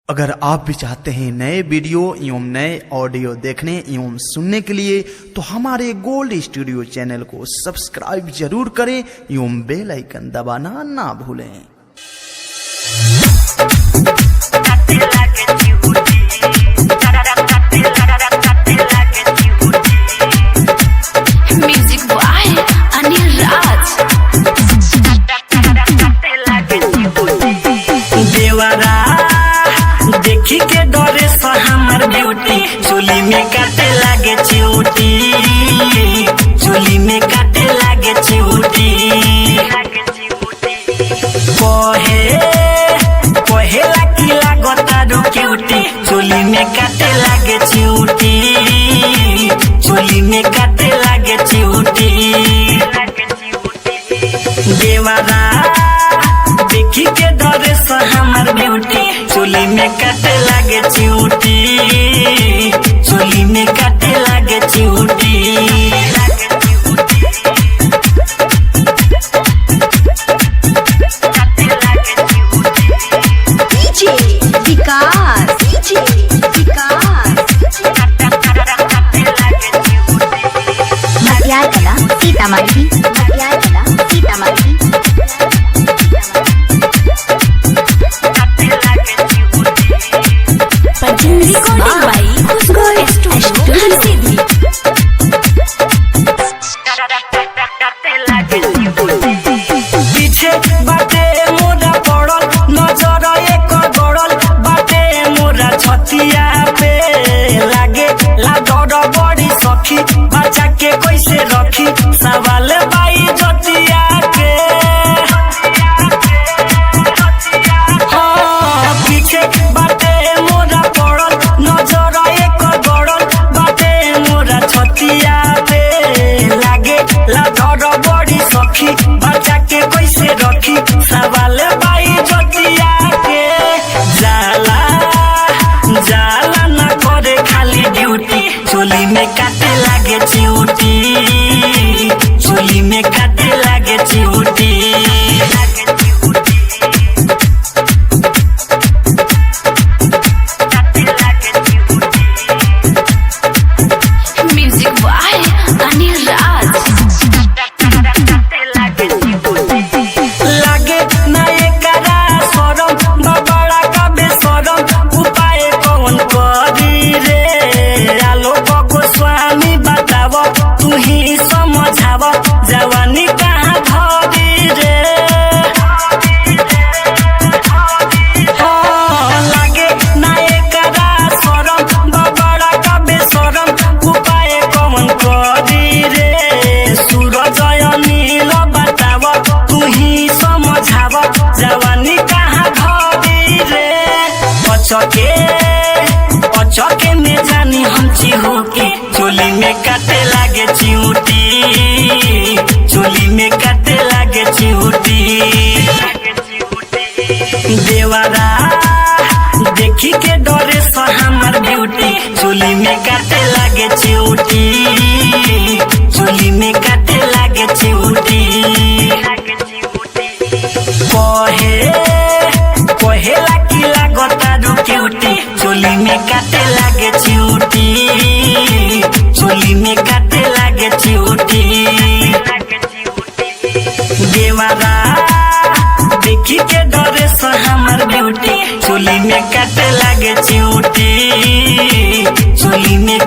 अगर आप भी चाहते हैं नए वीडियो एवं नए ऑडियो देखने एवं सुनने के लिए तो हमारे गोल्ड स्टूडियो चैनल को सब्सक्राइब जरूर करें एवं बेल आइकन दबाना ना भूलें। Music by Anil Raj. देवरा देखी के डरे सा हमर ब्यूटी चोली में काटे लागे चिउटी, चोली में काटे लागे चिउटी। कहे लागी लागता रो क्यूटी, चोली में काटे लागे चिउटी, चोली में काटे लागे चिउटी। देवरा देखी के डरे सा हमर ब्यूटी चोली में काटे लागे चिउटी, चोली में काटे लागे चिउटी। डीजे विकास, डीजे विकास। मटियार कला सीतामढ़ी, मटियार कला सीतामढ़ी। रिकॉर्डिंग बाई स्टूडियो। पीछे बाटे मोरा पड़ल नजर एक गड़ल बाटे मोरा छतिया पे लागे ला डर बड़ी सखी बच्चा के कैसे रखी सवाल बाई जतिया के। हाँ, पीछे बाटे मोरा पड़ल नजर एक गड़ल बाटे मोरा छतिया पे लागे ला डर बड़ी सखी बच्चा के कैसे रखी सवाल बाई जतिया के। जाला जाला न करे खाली ड्यूटी चोली में काटे लागे चिउटी, चोली में काटे लागे चिउटी। Music by Anil Raj. लागे ना एकरा शरम बड़ा का बेशरम उपाय कौन करी रे। आलोक गोस्वामी बताव तू ही समझाव जवानी कहाँ धरी रे। हाँ, लागे ना एकरा शरम बड़ा का बेशरम उपाय कौन करी रे। सूरज नील बताव तू ही समझाव जवानी कहाँ धरी रे। पचके में जानी हम चिहू के चोली में काटे लागे चिउटी, चोली में काटे लागे चिउटी। देवरा देखी के डरे सा हमर ब्यूटी चोली में काटे लागे चिउटी, चोली में काटे लागे चिउटी। कहे लागी लागता रो क्यूटी चोली में काटे लागे चिउटी, चोली में काटे लागे चिउटी। देवरा देखी के डरे सा हमर ब्यूटी चोली में काटे लागे चिउटी, चोली में